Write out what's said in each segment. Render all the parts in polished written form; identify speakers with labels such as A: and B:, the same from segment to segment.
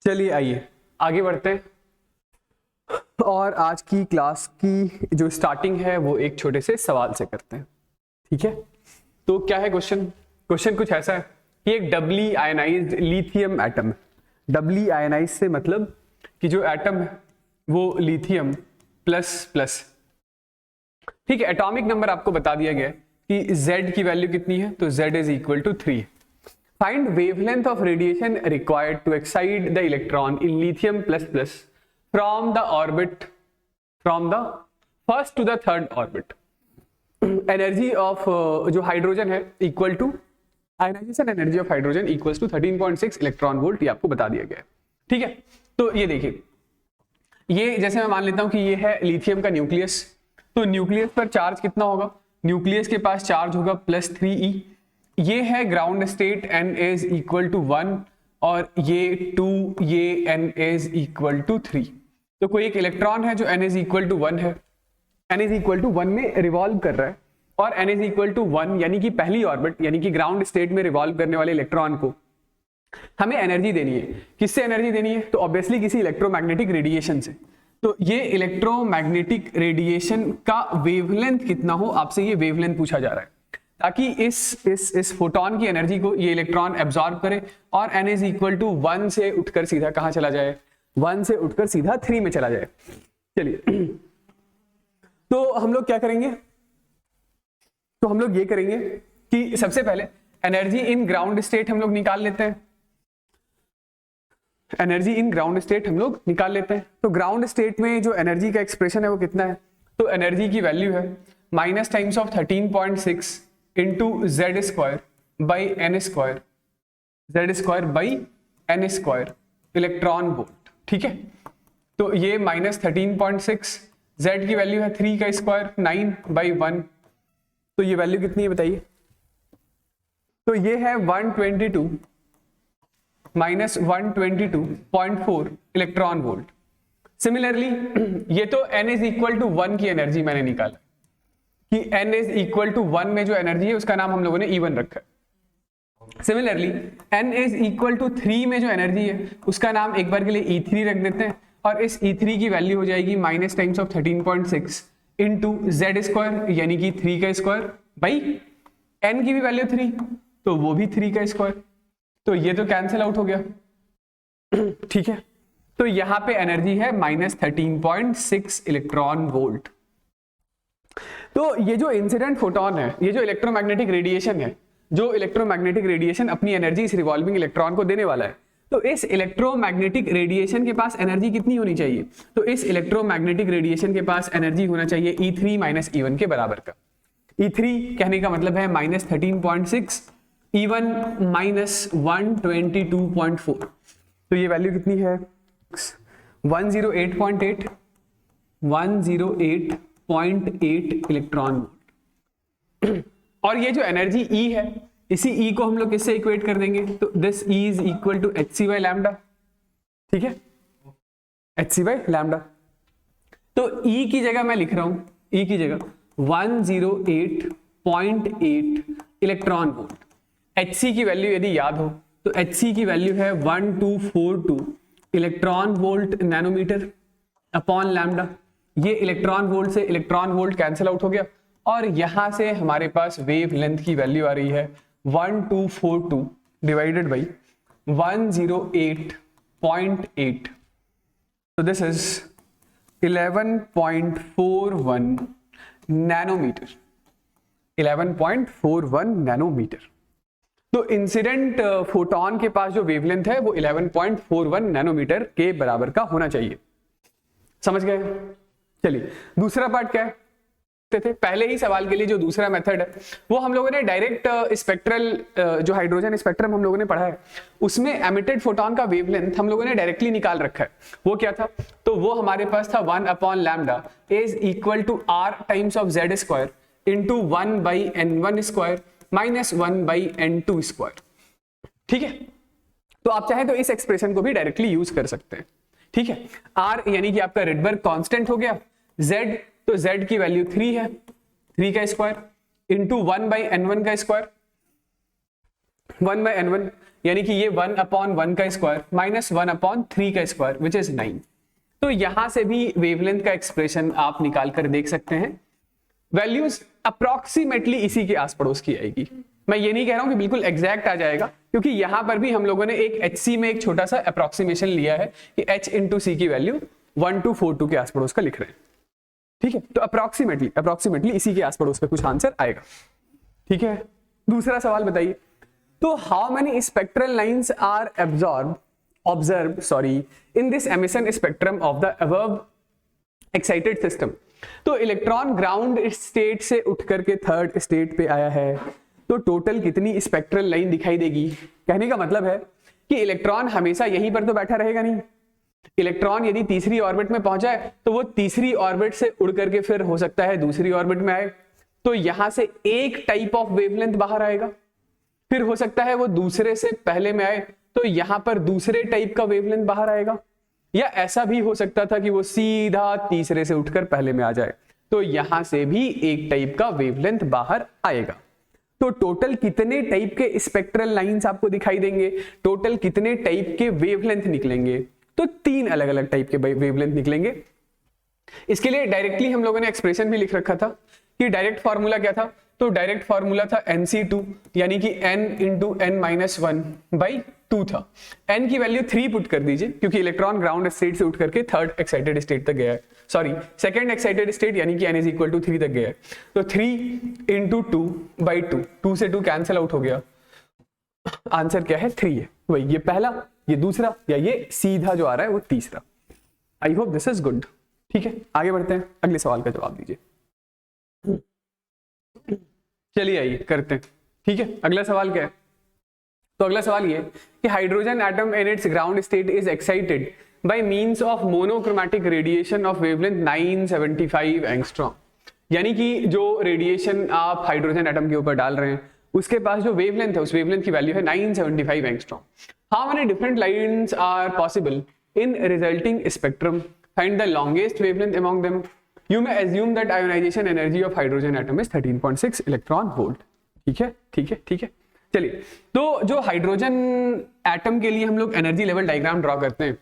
A: चलिए आइए आगे बढ़ते हैं और आज की क्लास की जो स्टार्टिंग है वो एक छोटे से सवाल से करते हैं। ठीक है, तो क्या है क्वेश्चन कुछ ऐसा है कि एक डबली आयनाइज्ड लिथियम एटम है। डबली आयनाइज से मतलब कि जो एटम है वो लिथियम प्लस प्लस। ठीक है, एटॉमिक नंबर आपको बता दिया गया है कि Z की वैल्यू कितनी है, तो Z is equal to 3। Find wavelength of radiation required to excite the electron in lithium plus plus from the first to the third orbit. Energy of जो हाइड्रोजन है equal to ionisation energy of hydrogen equals to 13.6 electron volt, ये आपको बता दिया गया है। ठीक है, तो ये देखिए, ये जैसे मैं मान लेता हूं कि ये है लिथियम का न्यूक्लियस, तो न्यूक्लियस पर चार्ज कितना होगा, न्यूक्लियस के पास चार्ज होगा +3e। ये है ground state, n is equal to 1 और ये 2, ये n इज इक्वल टू 3। तो कोई एक इलेक्ट्रॉन है जो n इज इक्वल टू 1 है, n इज इक्वल टू 1 में रिवॉल्व कर रहा है और n इज इक्वल टू 1 यानी कि पहली ऑर्बिट यानी कि ग्राउंड स्टेट में रिवॉल्व करने वाले इलेक्ट्रॉन को हमें एनर्जी देनी है। किससे एनर्जी देनी है, तो ऑब्वियसली किसी इलेक्ट्रोमैग्नेटिक रेडिएशन से। तो ये इलेक्ट्रोमैग्नेटिक रेडिएशन का वेवलेंथ कितना हो, आपसे ये वेवलेंथ पूछा जा रहा है ताकि इस फोटोन की एनर्जी को ये इलेक्ट्रॉन एब्जॉर्ब करे और n इज इक्वल टू 1 से उठकर सीधा कहां चला जाए, 1 से उठकर सीधा 3 में चला जाए। चलिए, तो हम लोग क्या करेंगे, तो हम लोग ये करेंगे कि सबसे पहले एनर्जी इन ग्राउंड स्टेट हम लोग निकाल लेते हैं। एनर्जी इन ग्राउंड स्टेट हम लोग निकाल लेते हैं। तो ग्राउंड स्टेट में जो एनर्जी का एक्सप्रेशन है वो कितना है, तो एनर्जी की वैल्यू है minus times of 13.6 into Z square by N square, Z square by N square electron volt. ठीक है, तो ये माइनस 13.6, जेड की वैल्यू है 3 का स्क्वायर 9/1, तो ये वैल्यू कितनी है बताइए, तो ये है 122 माइनस 122.4 इलेक्ट्रॉन वोल्ट। सिमिलरली ये तो n इज इक्वल टू 1 की एनर्जी मैंने निकाला कि n इज इक्वल टू 1 में जो एनर्जी है उसका नाम हम लोगों ने E1 रखा है। Similarly n is equal to 3 में जो एनर्जी है उसका नाम एक बार के लिए E3 रख देते हैं और इस E3 की वैल्यू हो जाएगी minus times of 13.6 into Z square यानी कि 3 का स्क्वायर बाई n की भी वैल्यू 3 तो वो भी 3 का स्क्वायर, तो ये तो कैंसिल आउट हो गया। ठीक है, तो यहां पे एनर्जी है माइनस 13.6 इलेक्ट्रॉन वोल्ट। तो ये जो इंसिडेंट फोटोन है, ये जो इलेक्ट्रोमैग्नेटिक रेडिएशन है, जो इलेक्ट्रोमैग्नेटिक रेडिएशन अपनी एनर्जी इस रिवॉल्विंग इलेक्ट्रॉन को देने वाला है, तो इस इलेक्ट्रोमैग्नेटिक रेडिएशन के पास एनर्जी कितनी होनी चाहिए, तो इस इलेक्ट्रोमैग्नेटिक रेडिएशन के पास एनर्जी होना चाहिए E3 माइनस E1 के बराबर का। E3 कहने का मतलब है माइनस 13.6, E1 माइनस 122.4, तो ये वैल्यू कितनी है 108.8 इलेक्ट्रॉन वोल्ट। और ये जो एनर्जी E है, इसी E को हम लोग किससे इक्वेट कर देंगे, तो this E is equal to hc by lambda. ठीक है, hc बाय लैम्डा। तो E की जगह मैं लिख रहा हूं, E की जगह 108.8 इलेक्ट्रॉन वोल्ट। hc की वैल्यू यदि याद हो तो hc की वैल्यू है 1242 electron volt nanometre upon lambda. ये इलेक्ट्रॉन वोल्ट से इलेक्ट्रॉन वोल्ट कैंसिल आउट हो गया और यहां से हमारे पास वेव लेंथ की वैल्यू आ रही है 1242 डिवाइडेड बाई 108.8, तो दिस इज 11.41 नैनोमीटर, 11.41 नैनोमीटर। तो इंसिडेंट फोटोन के पास जो वेवलेंथ है वो 11.41 नैनोमीटर के बराबर का होना चाहिए। समझ गए? चलिए, दूसरा पार्ट क्या है, पहले ही सवाल के लिए जो दूसरा मेथड है वो हम लोगों ने डायरेक्ट स्पेक्ट्रल, जो हाइड्रोजन स्पेक्ट्रम हम लोगों ने पढ़ा है उसमें एमिटेड फोटोन का वेवलेंथ हम लोगों ने डायरेक्टली निकाल रखा है। वो क्या था, तो वो हमारे पास था 1 upon lambda is equal to r times of Z square into 1/n1 square minus 1/n2 square. ठीक है, तो आप चाहें तो इस एक्सप्रेशन को भी डायरेक्टली यूज कर सकते हैं। ठीक है, r यानी कि आपका रिडबर्ग कांस्टेंट हो गया, z तो z की वैल्यू 3 है, 3 का स्क्वायर इंटू 1/n1 का स्क्वायर, 1/n1 यानी कि ये 1/1 का स्क्वायर माइनस 1/3 का स्क्वायर विच इज 9। तो यहां से भी वेवलेंथ का एक्सप्रेशन आप निकाल कर देख सकते हैं। वैल्यूज अप्रोक्सीमेटली इसी के आस पड़ोस की आएगी। मैं ये नहीं कह रहा हूं कि बिल्कुल एग्जैक्ट आ जाएगा, क्योंकि यहां पर भी हम लोगों ने एक HC में एक छोटा सा अप्रोक्सीमेशन लिया है कि H इंटू सी की वैल्यू 1242 के आस पड़ोस का लिख रहे हैं। ठीक है, तो अप्रोक्सीमेटली इसी के आस पड़ोस का कुछ आंसर आएगा। ठीक है, दूसरा सवाल बताइए। तो how many spectral lines are observe in this emission spectrum of the above excited system. तो इलेक्ट्रॉन ग्राउंड स्टेट से उठ करके थर्ड स्टेट पे आया है, तो टोटल कितनी स्पेक्ट्रल लाइन दिखाई देगी? कहने का मतलब है कि इलेक्ट्रॉन हमेशा यहीं पर तो बैठा रहेगा नहीं। इलेक्ट्रॉन यदि तीसरी ऑर्बिट में पहुंच जाए तो वो तीसरी ऑर्बिट से उड़ करके फिर हो सकता है दूसरी ऑर्बिट में आए, तो यहां से एक टाइप ऑफ वेवलेंथ बाहर आएगा। फिर हो सकता है वो दूसरे से पहले में आए, तो यहां पर दूसरे टाइप का वेवलेंथ बाहर आएगा। या ऐसा भी हो सकता था कि वो सीधा तीसरे से उठकर पहले में आ जाए, तो यहां से भी एक टाइप का वेवलेंथ बाहर आएगा। तो टोटल कितने टाइप के स्पेक्ट्रल लाइंस आपको दिखाई देंगे, टोटल कितने टाइप के वेवलेंथ निकलेंगे? तो 3 अलग अलग टाइप के वेवलेंथ निकलेंगे। इसके लिए डायरेक्टली हम लोगों ने एक्सप्रेशन भी लिख रखा था कि डायरेक्ट फॉर्मूला क्या था। तो डायरेक्ट फॉर्मूला था NC2 यानी कि n इंटू n-1/2 था। n की वैल्यू 3 पुट कर दीजिए, क्योंकि इलेक्ट्रॉन ग्राउंड स्टेट से उठ करके थर्ड एक्साइटेड स्टेट तक गया है, सॉरी सेकंड एक्साइटेड स्टेट, यानी कि n इज इक्वल टू 3 तक गया है। तो 3 इंटू 2/2, 2 से 2 कैंसिल आउट हो गया। आंसर क्या है? 3 है। वही ये पहला, ये दूसरा, या ये सीधा जो आ रहा है वो तीसरा। I hope this is good. ठीक है, आगे बढ़ते हैं, अगले सवाल का जवाब दीजिए। चलिए आइए करते हैं। ठीक है, अगला सवाल क्या है? तो अगला सवाल ये कि hydrogen atom in its ground state is excited by means of monochromatic radiation of wavelength 975 angstrom. यानी कि जो रेडिएशन आप हाइड्रोजन एटम के ऊपर डाल रहे हैं उसके पास जो वेवलेंथ है, उस वेवलेंथ की वैल्यू है 975 angstrom. How many different lines are possible in resulting spectrum? Find the longest wavelength among them. You may assume that ionization energy of hydrogen atom is 13.6 electron volt. ठीक है, ठीक है, ठीक है। चलिए, तो जो हाइड्रोजन एटम के लिए हम लोग एनर्जी लेवल डायग्राम ड्रॉ करते हैं,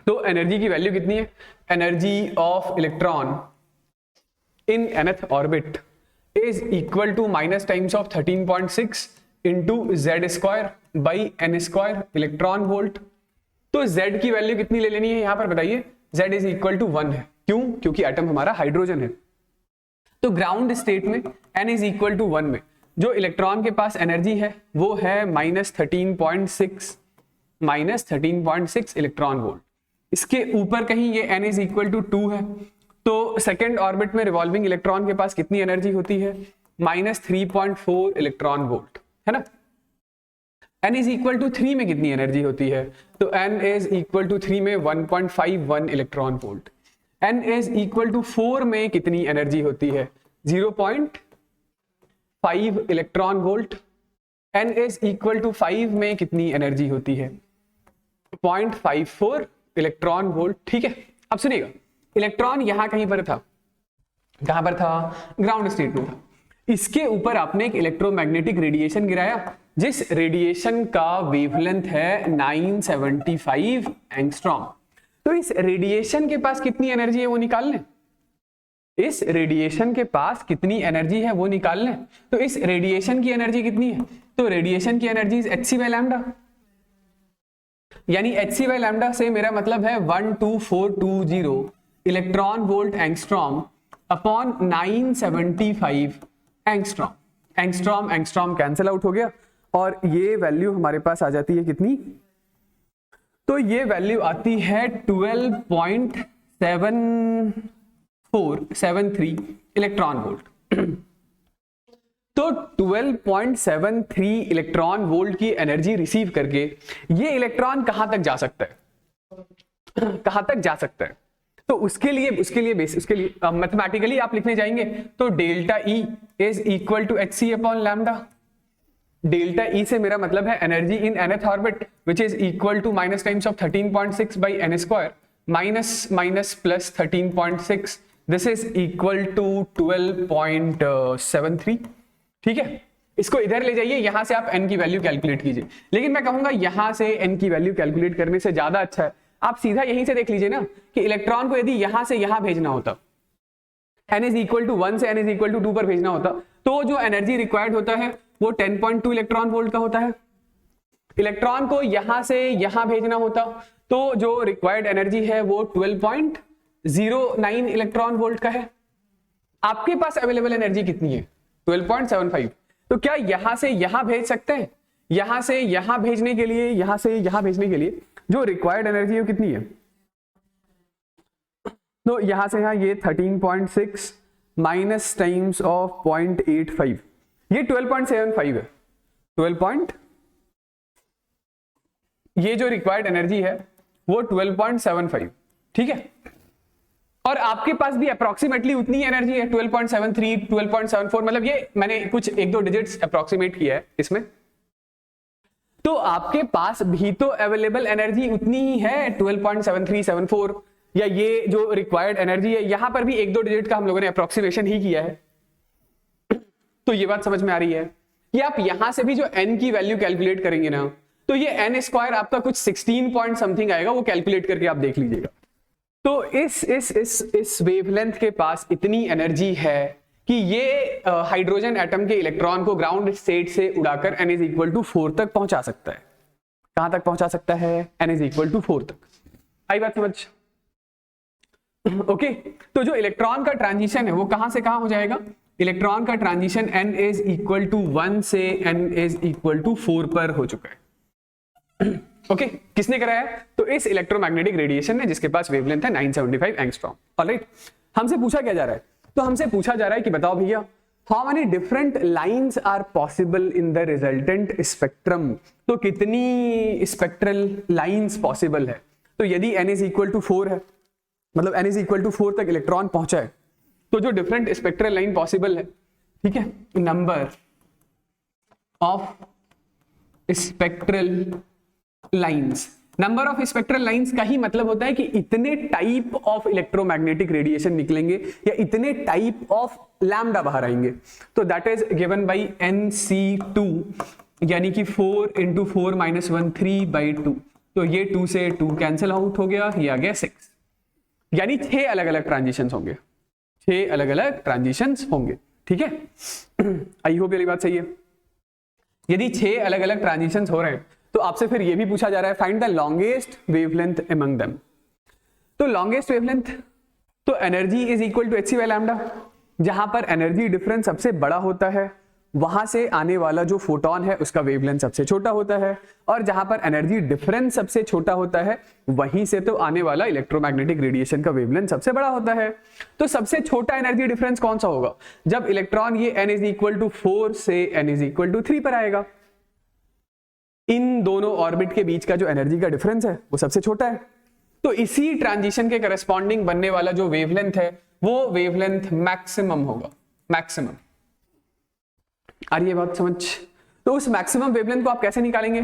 A: तो एनर्जी की वैल्यू कितनी है? Energy of electron in nth orbit is equal to minus times of 13.6 into Z square by N square electron volt. तो z की वैल्यू कितनी ले लेनी है यहां पर बताइए? z इज इक्वल टू 1 है। क्यों? क्योंकि एटम हमारा हाइड्रोजन है। तो ग्राउंड स्टेट में n इज इक्वल टू 1 में जो इलेक्ट्रॉन के पास एनर्जी है वो है -13.6 इलेक्ट्रॉन वोल्ट। इसके ऊपर कहीं ये n इज इक्वल टू 2 है, तो सेकेंड ऑर्बिट में रिवॉल्विंग इलेक्ट्रॉन के पास कितनी एनर्जी होती है? -3.4 इलेक्ट्रॉन वोल्ट, है ना। n इज इक्वल टू 3 में कितनी एनर्जी होती है? तो n इज इक्वल टू 3 में 1.51 electron volt. n is equal to 4 में कितनी एनर्जी होती है? 0.5 electron volt. n is equal to 5 में कितनी एनर्जी होती है? 0.54 इलेक्ट्रॉन वोल्ट। ठीक है, अब सुनिएगा, इलेक्ट्रॉन यहां कहीं पर था, कहां पर था? ग्राउंड स्टेट में था। इसके ऊपर आपने एक इलेक्ट्रोमैग्नेटिक रेडिएशन गिराया, जिस रेडिएशन का वेवलेंथ है 975 एंगस्ट्रॉम। तो इस रेडिएशन के पास कितनी एनर्जी है वो निकाल लें। इस रेडिएशन के पास कितनी एनर्जी है वो निकाल लें। तो इस रेडिएशन की एनर्जी कितनी है? तो रेडिएशन की एनर्जी hc/λ, यानी hc/λ से मेरा मतलब है 12420 electron volt angstrom upon 975 angstrom. Angstrom cancel out हो गया और ये वैल्यू हमारे पास आ जाती है कितनी? तो ये वैल्यू आती है 12.7473 इलेक्ट्रॉन वोल्ट। तो 12.73 इलेक्ट्रॉन वोल्ट की एनर्जी रिसीव करके ये इलेक्ट्रॉन कहां तक जा सकता है? कहां तक जा सकता है? तो उसके लिए मैथमेटिकली आप लिखने जाएंगे तो delta E is equal to hc/λ। Delta E से मेरा मतलब है energy in nth orbit which is equal to minus times of 13.6 by n square minus plus 13.6, this is equal to 12.73। ठीक है, इसको इधर ले जाइए, यहां से आप n की वैल्यू कैलकुलेट कीजिए। लेकिन मैं कहूंगा यहां से n की वैल्यू कैलकुलेट करने से ज्यादा अच्छा है आप सीधा यहीं से देख लीजिए ना कि इलेक्ट्रॉन को यदि यहां से यहां भेजना होता, n इज इक्वल टू 1 से n इज इक्वल टू 2 पर भेजना होता, तो जो एनर्जी रिक्वायर्ड होता है वो 10.2 इलेक्ट्रॉन वोल्ट का होता है। इलेक्ट्रॉन को यहां से यहां भेजना होता तो जो रिक्वायर्ड एनर्जी है वो 12.09 इलेक्ट्रॉन वोल्ट का है। आपके पास अवेलेबल एनर्जी कितनी है? 12.75। तो क्या यहां से यहां भेज सकते हैं? यहां से यहां भेजने के लिए, यहां से यहां भेजने के लिए जो रिक्वायर्ड एनर्जी है वो कितनी है? तो यहां से यहां ये 13.6 माइनस टाइम्स ऑफ 0.85, ये 12.75 है। 12 ये जो रिक्वायर्ड एनर्जी है वो 12.75, ठीक है। और आपके पास भी अप्रोक्सीमेटली उतनी एनर्जी है, 12.73, 12.74, मतलब ये मैंने कुछ एक दो डिजिट्स अप्रोक्सीमेट किया है इसमें। तो आपके पास भी तो अवेलेबल एनर्जी उतनी ही है, 12.7374, या ये जो रिक्वायर्ड एनर्जी है, यहां पर भी एक दो डिजिट का हम लोगों ने अप्रोक्सीमेशन ही किया है। तो ये बात समझ में आ रही है कि आप यहां से भी जो n की वैल्यू कैलकुलेट करेंगे ना, तो ये n स्क्वायर आपका कुछ 16 पॉइंट समथिंग आएगा, वो कैलकुलेट करके आप देख लीजिएगा। तो इस वेवलेंथ के पास इतनी एनर्जी है कि ये हाइड्रोजन एटम के इलेक्ट्रॉन को ग्राउंड स्टेट से उड़ाकर n इज इक्वल टू 4 तक पहुंचा सकता है। कहां तक पहुंचा सकता है? n इज इक्वल टू 4 तक। आई बात समझ? ओके, तो जो इलेक्ट्रॉन का ट्रांजिशन है वो कहां से कहां हो जाएगा? इलेक्ट्रॉन का transition n is equal to 1 से n इज इक्वल टू 4 पर हो चुका है। ओके, किसने कराया? तो इस इलेक्ट्रोमैग्नेटिक रेडिएशन ने, जिसके पास वेवलेंथ है 975 एंगस्ट्रॉम। ऑलराइट, हमसे पूछा क्या जा रहा है? तो हमसे पूछा जा रहा है कि बताओ भैया, how many different lines are possible in the resultant spectrum. तो कितनी स्पेक्ट्रल लाइंस पॉसिबल है? तो यदि n इज इक्वल टू 4 है, मतलब n इज इक्वल टू 4 तक इलेक्ट्रॉन पहुंचा है, तो जो डिफरेंट स्पेक्ट्रल लाइन पॉसिबल है, ठीक है, number of spectral lines, number of spectral lines का ही मतलब होता है कि इतने टाइप ऑफ इलेक्ट्रोमैग्नेटिक रेडिएशन निकलेंगे या इतने टाइप ऑफ लैम्डा बाहर आएंगे। तो that is given bye NC2, यानी कि 4 × 4 - 1 3/2। तो ये 2 से 2 कैंसिल आउट हो गया, ये आ गया 6, यानी 6 अलग अलग ट्रांजिशंस होंगे, 6 अलग अलग ट्रांजिशंस होंगे, ठीक है। आई होप ये बात सही है। यदि 6 अलग अलग ट्रांजिशंस हो रहे हैं तो आपसे फिर ये भी पूछा जा रहा है find the longest wavelength among them. तो लॉन्गेस्ट वेवलेंथ, तो energy is equal to hc by lambda. जहां पर एनर्जी डिफरेंस सबसे बड़ा होता है वहां से आने वाला जो फोटोन है उसका वेवलेंथ सबसे छोटा होता है, और जहां पर एनर्जी डिफरेंस सबसे छोटा होता है वहीं से तो आने वाला इलेक्ट्रोमैग्नेटिक रेडिएशन का वेवलेंथ सबसे बड़ा होता है। तो सबसे छोटा एनर्जी डिफरेंस कौन सा होगा? जब इलेक्ट्रॉन ये n इज इक्वल टू 4 से n इज इक्वल टू 3 पर आएगा। इन दोनों ऑर्बिट के बीच का जो एनर्जी का डिफरेंस है वो सबसे छोटा है। तो इसी ट्रांजिशन के करस्पॉन्डिंग बनने वाला जो वेवलेंथ है वो वेवलेंथ मैक्सिमम होगा, मैक्सिमम। आ रही है बात समझ? तो उस मैक्सिमम वेवलेंथ को आप कैसे निकालेंगे?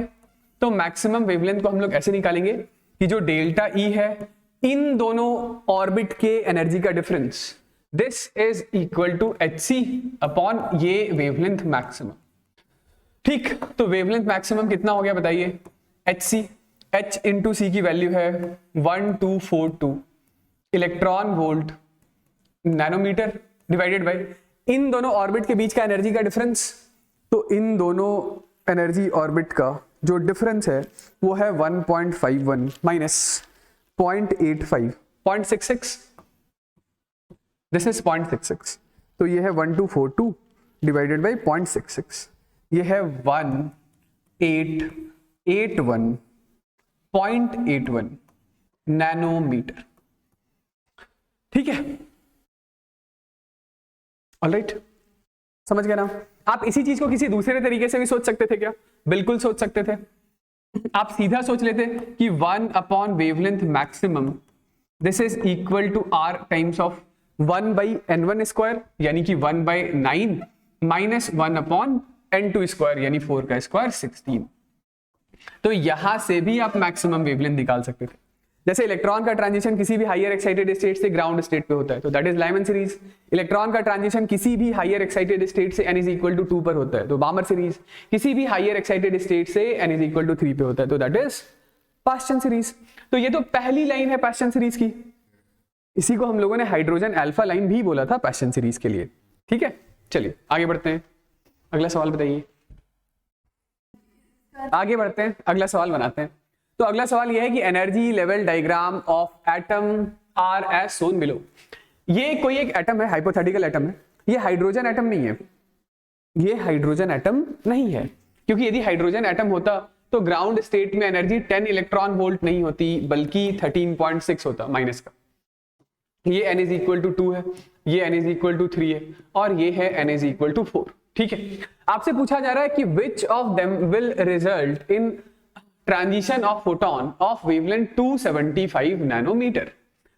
A: तो मैक्सिमम वेवलेंथ को हम लोग ऐसे निकालेंगे कि जो डेल्टा E है इन दोनों ऑर्बिट के एनर्जी का difference, this is equal to hc upon ये वेवलेंथ मैक्सिमम। ठीक, तो वेवलेंथ मैक्सिमम कितना हो गया बताइए? hc, h इंटू सी की वैल्यू है 1242 electron volt nanometre divided by इन दोनों ऑर्बिट के बीच का एनर्जी का डिफरेंस। तो इन दोनों एनर्जी ऑर्बिट का जो डिफरेंस है वो है 1.51 माइनस 0.85, 0.66, दिस इज 0.66। तो ये है 1242 डिवाइडेड बाय 0.66, ये है 1881.81 नैनोमीटर, ठीक है। ऑलराइट, समझ गए ना? आप इसी चीज को किसी दूसरे तरीके से भी सोच सकते थे क्या? बिल्कुल सोच सकते थे। आप सीधा सोच लेते कि 1 upon wavelength maximum this is equal to r times of 1/n1 square, यानी कि 1/9 माइनस 1 अपॉन n2 स्क्वायर, यानी 4 का स्क्वायर 16। तो यहां से भी आप मैक्सिमम वेवलेंथ निकाल सकते थे। जैसे इलेक्ट्रॉन का ट्रांजिशन किसी भी हायर एक्साइटेड स्टेट से ग्राउंड स्टेट पे होता है तो that is Lyman series. Electron का ट्रांजिशन किसी भी हायर एक्साइटेड स्टेट से n इज इक्वल टू 2 पर होता है तो बामर सीरीज। किसी भी हायर एक्साइटेड स्टेट से n इज इक्वल टू 3 पे होता है तो दैट इज पास्चन सीरीज। तो ये तो पहली लाइन है पास्चन सीरीज की, इसी को हम लोगों ने हाइड्रोजन अल्फा लाइन भी बोला था पास्चन सीरीज के लिए। ठीक है, चलिए आगे बढ़ते हैं, अगला सवाल बताइए। आगे बढ़ते हैं, अगला सवाल बनाते हैं। तो अगला सवाल यह है कि energy level diagram of atom are as shown below. ये कोई एक एटम है, हाइपोथेटिकल एटम है, ये हाइड्रोजन एटम नहीं है, ये हाइड्रोजन एटम नहीं है, क्योंकि यदि हाइड्रोजन एटम होता तो ग्राउंड स्टेट में एनर्जी 10 इलेक्ट्रॉन वोल्ट नहीं होती बल्कि 13.6 होता माइनस का। ये n इज इक्वल टू 2 है, ये n इज इक्वल टू 3 है और ये है n इज इक्वल टू 4। ठीक है, आपसे पूछा जा रहा है कि which of them will result in transition of photon of wavelength 275 nanometre.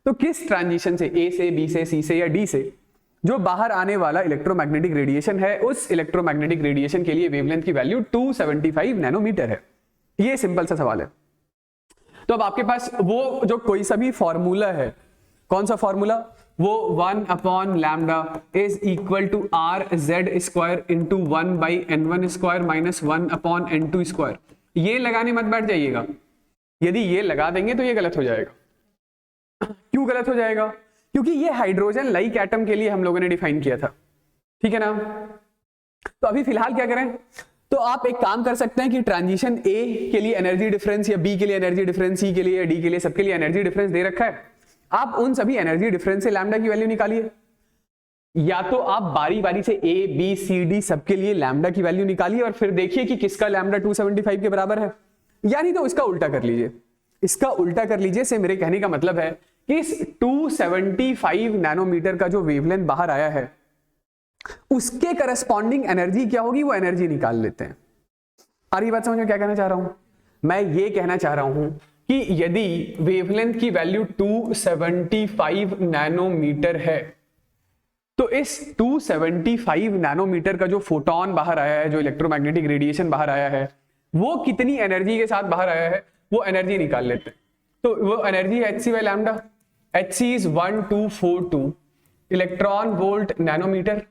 A: तो किस ट्रांजिशन से, ए से, बी से, सी से या डी से, जो बाहर आने वाला इलेक्ट्रोमैग्नेटिक रेडिएशन है उस इलेक्ट्रोमैग्नेटिक रेडिएशन के लिए वेवलेंथ की वैल्यू 275 नैनोमीटर है। ये सिंपल सा सवाल है। तो अब आपके पास वो जो कोई सा भी फॉर्मूला है, कौन सा फॉर्मूला, वो 1 upon lambda is equal to R Z square into 1 by n1 square minus 1 upon n2 square. ये लगाने मत बैठ जाइएगा, यदि ये लगा देंगे तो ये गलत हो जाएगा। क्यों गलत हो जाएगा? क्योंकि ये हाइड्रोजन लाइक एटम के लिए हम लोगों ने डिफाइन किया था। ठीक है ना। तो अभी फिलहाल क्या करें, तो आप एक काम कर सकते हैं कि ट्रांजिशन ए के लिए एनर्जी डिफरेंस या बी के लिए एनर्जी डिफरेंस, सी के लिए या डी के लिए, सबके लिए एनर्जी डिफरेंस दे रखा है। आप उन सभी एनर्जी डिफरेंस से लैम्डा की वैल्यू निकालिए, या तो आप बारी बारी से ए बी सी डी सबके लिए लैम्डा की वैल्यू निकालिए और फिर देखिए कि किसका लैम्डा 275 के बराबर है, यानी तो इसका उल्टा कर लीजिए। इसका उल्टा कर लीजिए से मेरे कहने का मतलब है कि इस 275 नैनोमीटर का जो वेवलेंथ बाहर आया है उसके करस्पॉन्डिंग एनर्जी क्या होगी, वो एनर्जी निकाल लेते हैं। आ रही बात समझ में क्या कहना चाह रहा हूं? मैं ये कहना चाह रहा हूं कि यदि वेवलेंथ की वैल्यू 275 नैनोमीटर है तो इस 275 नैनोमीटर का जो फोटोन बाहर आया है, जो इलेक्ट्रोमैग्नेटिक रेडिएशन बाहर आया है, वो कितनी एनर्जी के साथ बाहर आया है वो एनर्जी निकाल लेते हैं। तो वो एनर्जी है hc by lambda. hc is 1242 electron volt nanometre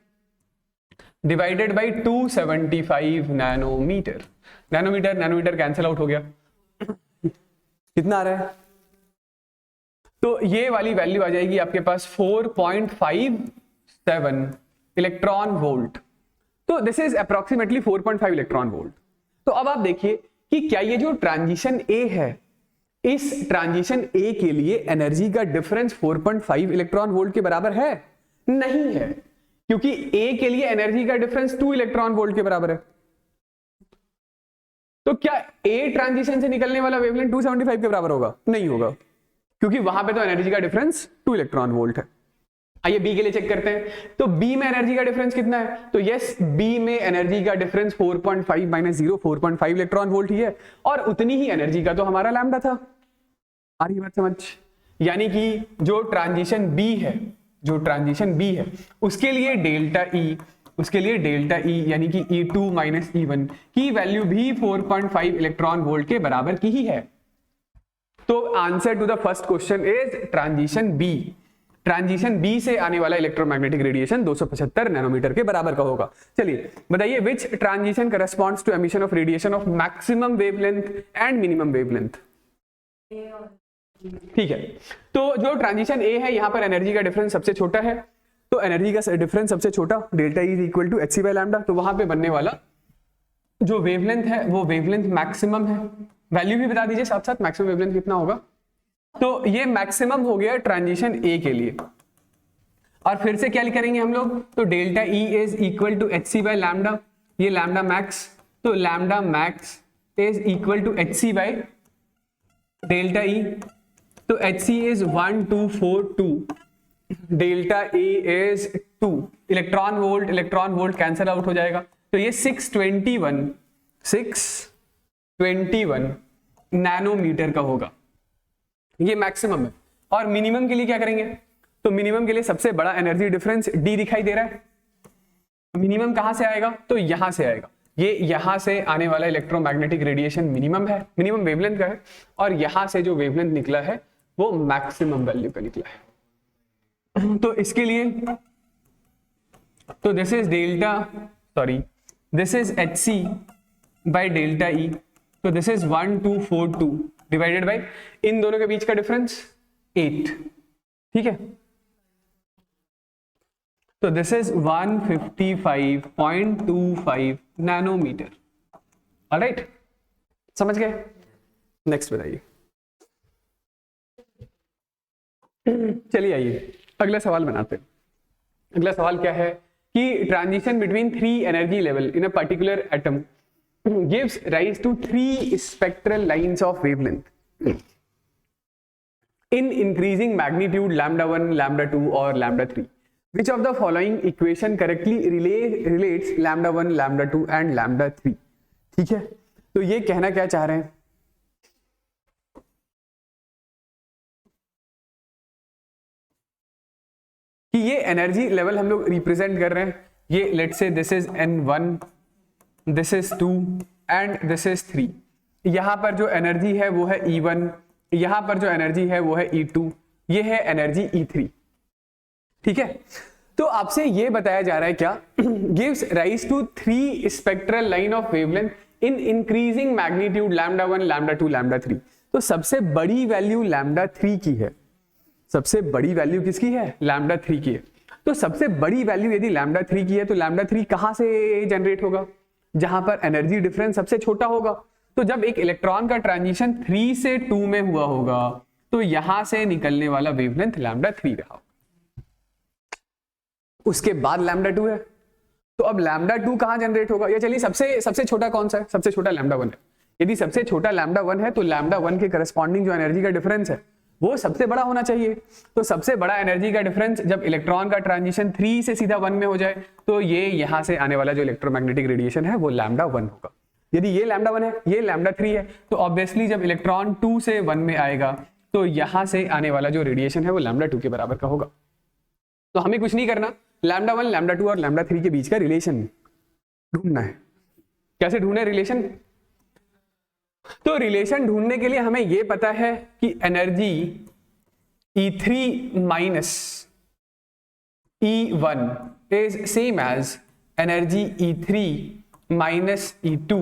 A: divided by 275 nanometre. Nanometre nanometre cancel out हो गया, कितना आ रहा है? तो ये वाली वैल्यू आ जाएगी आपके पास 4.57 इलेक्ट्रॉन वोल्ट। तो this is approximately 4.5 electron volt. तो अब आप देखिए कि क्या ये जो ट्रांजिशन ए है, इस ट्रांजिशन ए के लिए एनर्जी का डिफरेंस 4.5 इलेक्ट्रॉन वोल्ट के बराबर है? नहीं है, क्योंकि ए के लिए एनर्जी का डिफरेंस 2 इलेक्ट्रॉन वोल्ट के बराबर है। तो क्या ए ट्रांजिशन से निकलने वाला वेवलेंथ 275 के बराबर होगा? नहीं होगा, क्योंकि वहां पे तो एनर्जी का डिफरेंस 2 इलेक्ट्रॉन वोल्ट है। आइए बी के लिए चेक करते हैं। तो बी में एनर्जी का डिफरेंस कितना है? तो यस, बी में एनर्जी का डिफरेंस 4.5 माइनस 0 4.5 इलेक्ट्रॉन वोल्ट ही है, और उतनी ही एनर्जी का तो हमारा लैम्डा था। आ रही बात समझ? यानी कि जो ट्रांजिशन बी है, जो ट्रांजिशन बी है उसके लिए डेल्टा ई, उसके लिए डेल्टा ई यानी कि E2 माइनस E1 की वैल्यू भी 4.5 इलेक्ट्रॉन वोल्ट के बराबर की ही है। तो answer to the first question is transition B. Transition B से आने वाला इलेक्ट्रोमैग्नेटिक रेडिएशन 275 नैनोमीटर के बराबर का होगा। चलिए बताइए, विच transition corresponds to emission of radiation of maximum wavelength and minimum wavelength? ठीक है, तो जो ट्रांजिशन ए है यहां पर एनर्जी का डिफरेंस सबसे छोटा है, तो एनर्जी का डिफरेंस सबसे छोटा, delta E is equal to hc by lambda. तो वहां पे बनने वाला जो वेवलेंथ है वो वेवलेंथ मैक्सिमम है। वैल्यू भी बता दीजिए साथ साथ, मैक्सिमम वेवलेंथ कितना होगा? तो ये मैक्सिमम हो गया ट्रांजिशन ए के लिए। और फिर से क्या करेंगे हम लोग? तो delta E is equal to hc by lambda, ये लैम्डा मैक्स, तो lambda max is equal to hc by delta E. तो hc is 1242, delta E is 2 electron volt cancel out हो जाएगा, तो ये 621 नैनोमीटर का होगा। ये मैक्सिमम है। और मिनिमम के लिए क्या करेंगे? तो मिनिमम के लिए सबसे बड़ा एनर्जी डिफरेंस डी दिखाई दे रहा है। मिनिमम कहां से आएगा? तो यहां से आएगा। ये यहां से आने वाला इलेक्ट्रोमैग्नेटिक रेडिएशन मिनिमम है, मिनिमम वेवलेंथ का है, और यहां से जो वेवलेंथ निकला है वो मैक्सिमम वैल्यू का निकला है। तो इसके लिए तो this is delta, sorry this is H C by delta E, तो दिस इज 1242 डिवाइडेड बाई इन दोनों के बीच का डिफरेंस 8, ठीक है। तो दिस इज 155.25 नैनोमीटर। ऑलराइट, समझ गए? नेक्स्ट बताइए। चलिए आइए अगला सवाल बनाते हैं। अगला सवाल क्या है कि transition between 3 energy level in a particular atom gives rise to 3 spectral lines of wavelength in increasing magnitude λ1, λ2 और λ3। Which of the following equation correctly relates λ1, λ2 and λ3? ठीक है, तो ये कहना क्या चाह रहे हैं कि ये एनर्जी लेवल हम लोग रिप्रेजेंट कर रहे हैं, ये let's say this is n1, this is 2 and this is 3। यहां पर जो एनर्जी है वो है E1, यहां पर जो एनर्जी है वो है E2, ये है एनर्जी E3, ठीक है। तो आपसे ये बताया जा रहा है क्या, gives rise to 3 spectral line of wavelength in increasing magnitude λ1, λ2, λ3। तो सबसे बड़ी वैल्यू λ3 की है, सबसे बड़ी वैल्यू किसकी है, λ3 की है। तो सबसे बड़ी वैल्यू यदि λ3 की है तो λ3 कहां से जनरेट होगा, जहां पर एनर्जी डिफरेंस सबसे छोटा होगा। तो जब एक इलेक्ट्रॉन का ट्रांजिशन 3 से 2 में हुआ होगा तो यहां से निकलने वाला वेवलेंथ λ3 रहा, उसके बाद λ2 है। तो अब λ2 कहां जनरेट होगा, या चलिए सबसे छोटा कौन सा है, सबसे छोटा λ1 है। यदि सबसे छोटा λ1 है तो λ1 के करस्पॉन्डिंग जो एनर्जी का डिफरेंस है वो सबसे बड़ा होना चाहिए। तो सबसे बड़ा एनर्जी का डिफरेंस जब इलेक्ट्रॉन का ट्रांजिशन 3 से सीधा 1 में हो जाए तो ये यहां से आने वाला जो इलेक्ट्रोमैग्नेटिक रेडिएशन है वो λ1 होगा। यदि ये λ1 है, ये λ3 है, तो ऑब्वियसली जब इलेक्ट्रॉन 2 से 1 में आएगा तो यहां से आने वाला जो रेडिएशन है वो λ2 के बराबर का होगा। तो हमें कुछ नहीं करना, λ1, λ2 और λ3 के बीच का रिलेशन ढूंढना है। कैसे ढूंढे रिलेशन, तो रिलेशन ढूंढने के लिए हमें यह पता है कि energy E3 minus E1 is same as energy E3 minus E2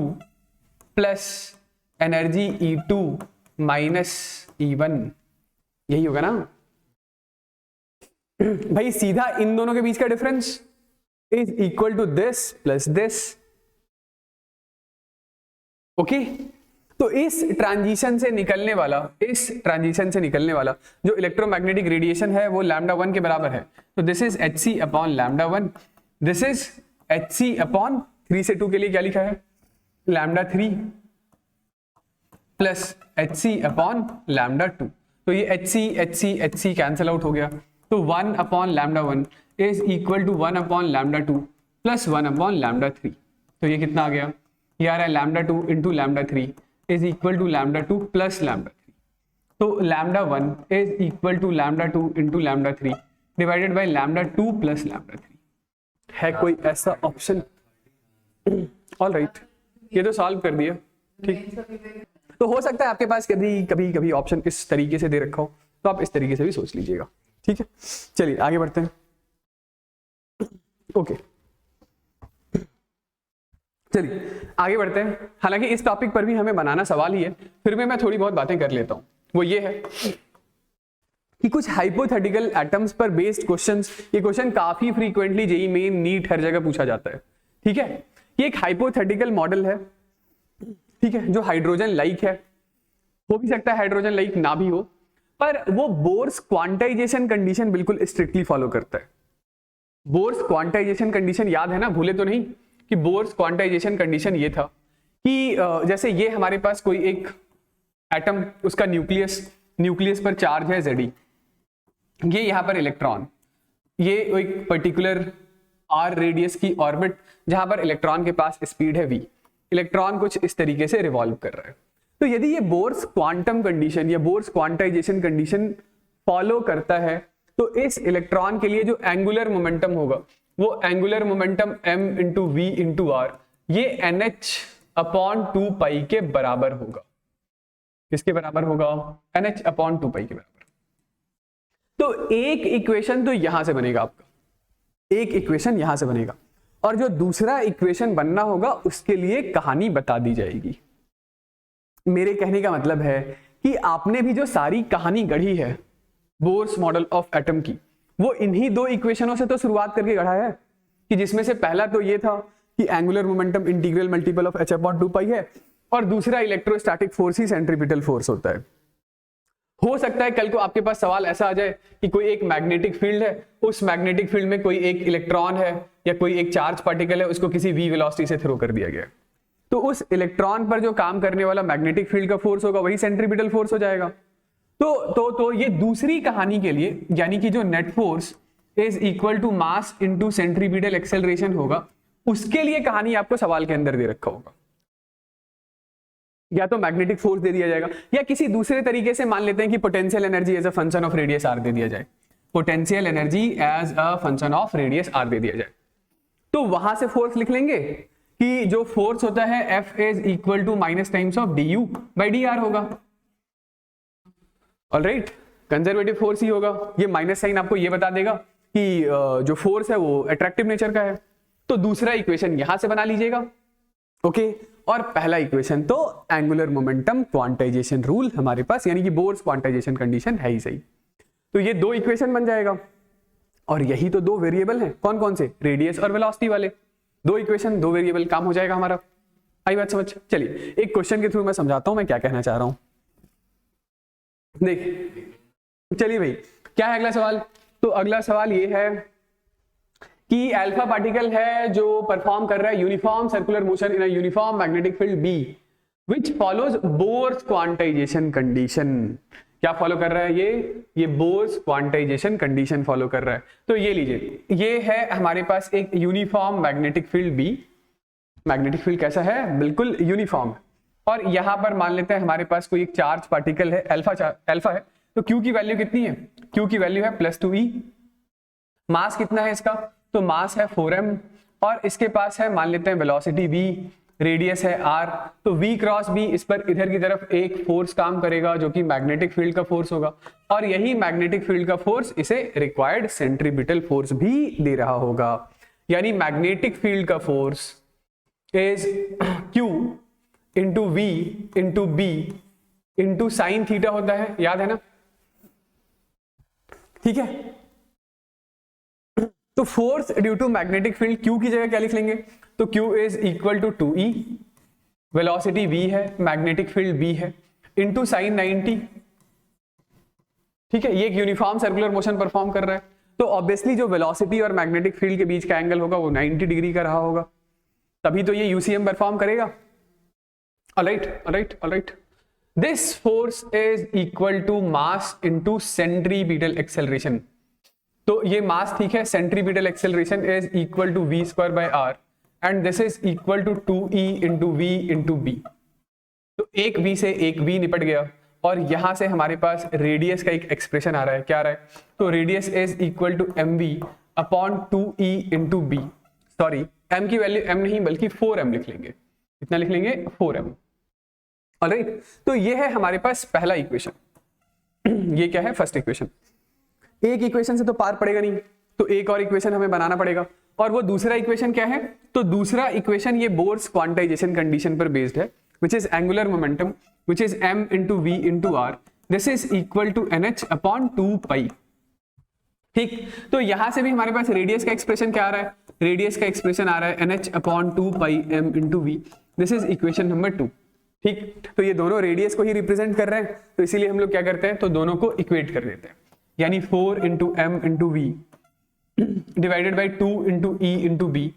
A: plus energy E2 minus E1, यही होगा ना भाई। सीधा इन दोनों के बीच का difference is equal to this plus this, okay. तो इस ट्रांजिशन से निकलने वाला जो इलेक्ट्रोमैग्नेटिक रेडिएशन है वो λ1 के बराबर है। तो this is Hc upon λ1, this is Hc upon 3 से 2 के लिए क्या लिखा है λ3 प्लस Hc अपॉन λ2। तो ये Hc कैंसिल आउट हो गया, तो 1 upon λ1 is equal to 1 upon λ2 plus 1 upon λ3। तो ये कितना आ गया, ये आ रहा है λ2 into λ3 is equal to λ2 plus λ3। तो λ1 is equal to λ2 into λ3 divided by λ2 plus λ3। है कोई ऐसा ऑप्शन? ऑल राइट, ये तो सॉल्व कर दिया, ठीक। तो हो सकता है आपके पास कभी ऑप्शन इस तरीके से दे रखा हो, तो आप इस तरीके से भी सोच लीजिएगा, ठीक है। चलिए आगे बढ़ते हैं, ओके चलिए आगे बढ़ते हैं। हालांकि इस टॉपिक पर भी हमें बनाना सवाल ही है, फिर भी मैं थोड़ी बहुत बातें कर लेता हूं। वो ये है कि कुछ हाइपोथेटिकल एटम्स पर बेस्ड क्वेश्चंस, ये क्वेश्चन काफी फ्रीक्वेंटली जेईई मेन, नीट हर जगह पूछा जाता है, ठीक है। ये एक हाइपोथेटिकल मॉडल है, ठीक है, जो हाइड्रोजन लाइक है, हो भी सकता है हाइड्रोजन लाइक ना भी हो, पर वो बोर्स क्वांटाइजेशन कंडीशन बिल्कुल स्ट्रिक्टली फॉलो करता है। बोर्स क्वांटाइजेशन कंडीशन याद है ना, भूले तो नहीं कि बोर्स क्वांटाइजेशन कंडीशन ये था कि जैसे ये हमारे पास कोई एक एटम, उसका न्यूक्लियस पर चार्ज है Ze, ये यहां पर इलेक्ट्रॉन, ये एक पर्टिकुलर r रेडियस की ऑर्बिट जहां पर इलेक्ट्रॉन के पास स्पीड है v, इलेक्ट्रॉन कुछ इस तरीके से रिवॉल्व कर रहा है। तो यदि ये बोर्स क्वांटम कंडीशन या बोर्स क्वांटाइजेशन कंडीशन फॉलो करता है तो इस इलेक्ट्रॉन के लिए जो एंगुलर मोमेंटम होगा वो angular momentum m into V into R, ये NH अपॉन 2 पाई के बराबर होगा। किसके बराबर होगा? NH अपॉन 2 पाई के बराबर। तो एक इक्वेशन तो यहां से बनेगा आपका, एक इक्वेशन यहां से बनेगा, और जो दूसरा इक्वेशन बनना होगा उसके लिए कहानी बता दी जाएगी। मेरे कहने का मतलब है कि आपने भी जो सारी कहानी गढ़ी है बोर्स मॉडल ऑफ एटम की, वो इन्हीं दो इक्वेशनों से तो शुरुआत करके गढ़ा है, कि जिसमें से पहला तो ये था कि angular momentum integral multiple of h/2 है, और दूसरा इलेक्ट्रोस्टैटिक फोर्स ही सेंट्रीपिटल फोर्स होता है। हो सकता है कल को आपके पास सवाल ऐसा आ जाए कि कोई एक मैग्नेटिक फील्ड है, उस मैग्नेटिक फील्ड में कोई एक इलेक्ट्रॉन है या कोई एक चार्ज पार्टिकल है, उसको किसी v वेलोसिटी से थ्रो कर दिया गया, तो उस इलेक्ट्रॉन पर जो काम करने वाला मैग्नेटिक फील्ड का फोर्स होगा वही सेंट्रीपिटल फोर्स हो जाएगा। तो ये दूसरी कहानी के लिए, यानी कि जो net force is equal to mass into centripetal acceleration होगा, उसके लिए कहानी आपको सवाल के अंदर दे रखा होगा। या तो मैग्नेटिक फोर्स दे दिया जाएगा, या किसी दूसरे तरीके से मान लेते हैं कि potential energy as a function of radius R दे दिया जाए, potential energy as a function of radius R दे दिया जाए, तो वहां से फोर्स लिख लेंगे कि जो फोर्स होता है F is equal to minus times of du by D R होगा। ऑलराइट, कंजर्वेटिव फोर्स ही होगा। ये माइनस साइन आपको ये बता देगा कि जो फोर्स है वो अट्रैक्टिव नेचर का है। तो दूसरा इक्वेशन यहां से बना लीजिएगा, ओके। और पहला इक्वेशन तो एंगुलर मोमेंटम क्वांटाइजेशन रूल हमारे पास, यानी कि बोर्स क्वांटाइजेशन कंडीशन है ही सही। तो ये दो इक्वेशन बन जाएगा, और यही तो दो वेरिएबल हैं, कौन कौन से, रेडियस और वेलोसिटी वाले। दो इक्वेशन दो वेरिएबल, काम हो जाएगा हमारा। आई बात समझ? चलिए एक क्वेश्चन के थ्रू मैं समझाता हूं मैं क्या कहना चाह रहा हूं। देख, चलिए भाई, क्या है अगला सवाल? तो अगला सवाल ये है कि अल्फा पार्टिकल है जो परफॉर्म कर रहा है uniform circular motion in a uniform magnetic field B which follows Bohr's quantization condition. क्या फॉलो कर रहा है ये बोर्स क्वांटाइजेशन कंडीशन फॉलो कर रहा है। तो ये लीजिए, ये है हमारे पास एक uniform magnetic field B. Magnetic field कैसा है? बिल्कुल यूनिफॉर्म। और यहां पर मान लेते हैं हमारे पास कोई एक चार्ज पार्टिकल है, अल्फा है। तो Q की वैल्यू कितनी है? Q की वैल्यू है +2e। मास कितना है इसका? तो मास है 4m, और इसके पास है मान लेते हैं वेलोसिटी v, रेडियस है r। तो v क्रॉस b इस पर इधर की तरफ एक फोर्स काम करेगा जो कि मैग्नेटिक फील्ड का फोर्स होगा, और यही मैग्नेटिक फील्ड का फोर्स इसे रिक्वायर्ड सेंट्रीपिटल फोर्स भी दे रहा होगा। यानी मैग्नेटिक फील्ड का force is Q into v into b into sine theta होता है, याद है ना? ठीक है, तो force due to magnetic field Q की जगह क्या लिख लेंगे? तो Q is equal to 2e, velocity v है, मैग्नेटिक फील्ड b है, इंटू साइन 90। ठीक है, ये एक यूनिफॉर्म सर्कुलर मोशन परफॉर्म कर रहा है, तो ऑब्वियसली जो वेलोसिटी और मैग्नेटिक फील्ड के बीच का एंगल होगा वो 90 डिग्री का रहा होगा, तभी तो ये यूसीएम परफॉर्म करेगा। Alright. This force is equal to mass into centripetal acceleration। तो ये मास ठीक है, centripetal acceleration is equal to v square by r, and this is equal to 2e into v into b। तो एक v से एक v निपट गया, और यहां से हमारे पास रेडियस का एक एक्सप्रेशन आ रहा है। क्या आ रहा है? तो radius is equal to mv upon 2e into b। Sorry, m की वैल्यू m नहीं बल्कि 4m लिख लेंगे। कितना लिख लेंगे? 4m। ऑलराइट, तो ये है हमारे पास पहला इक्वेशन। ये क्या है? First equation. एक इक्वेशन से तो पार पड़ेगा नहीं, तो एक और इक्वेशन हमें बनाना पड़ेगा। और वो दूसरा इक्वेशन क्या है? तो दूसरा इक्वेशन ये बोर्स क्वांटाइजेशन कंडीशन पर बेस्ड है, which is angular momentum which is m into v into r, this is equal to nh upon 2 pi. ठीक, तो यहां से भी हमारे पास रेडियस का एक्सप्रेशन क्या आ रहा है? रेडियस का एक्सप्रेशन आ रहा है nh upon 2 pi m into v। This is equation number 2। ठीक, तो ये दोनों रेडियस को ही रिप्रेजेंट कर रहे हैं, तो इसीलिए हम लोग क्या करते हैं, तो दोनों को इक्वेट कर देते हैं। यानी 4 into M into V divided by 2 into E into B,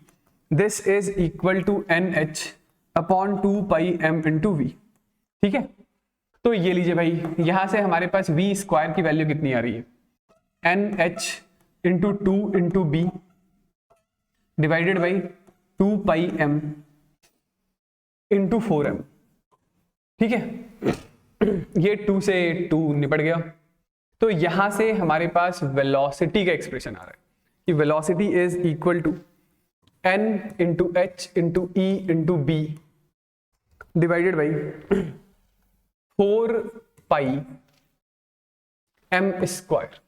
A: this is equal to N H upon 2 pi M into V. ठीक है, तो ये लीजिए भाई, यहां से हमारे पास वी स्क्वायर की वैल्यू कितनी आ रही है? N H into 2 into B divided by 2 pi M into 4m। ठीक है, ये 2 से 2 निपट गया, तो यहां से हमारे पास वेलोसिटी का एक्सप्रेशन आ रहा है कि velocity is equal to n into H into E into B divided by 4 pi m square.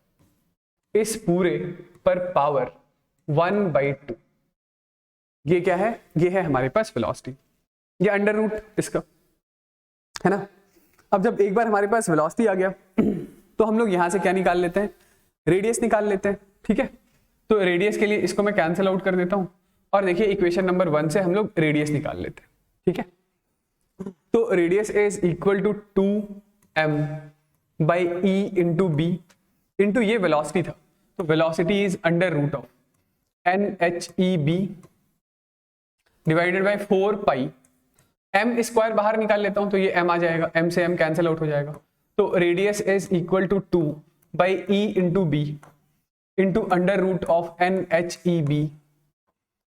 A: इस पूरे पर पावर 1/2। ये क्या है? ये है हमारे पास वेलोसिटी, ये अंडर रूट इसका है ना। अब जब एक बार हमारे पास वेलोसिटी आ गया तो हम लोग यहां से क्या निकाल लेते हैं? रेडियस निकाल लेते हैं। ठीक है, तो रेडियस के लिए इसको मैं कैंसिल आउट कर देता हूं और देखिए इक्वेशन नंबर 1 से हम लोग रेडियस निकाल लेते हैं। ठीक है, तो radius is equal to 2m by E into B into ये वेलोसिटी था, तो velocity is under root of NHEB divided by 4 pi. m square बाहर निकाल लेता हूं तो ये m आ जाएगा, m से m कैंसिल आउट हो जाएगा। तो radius is equal to 2 by E into B into under root of NHEB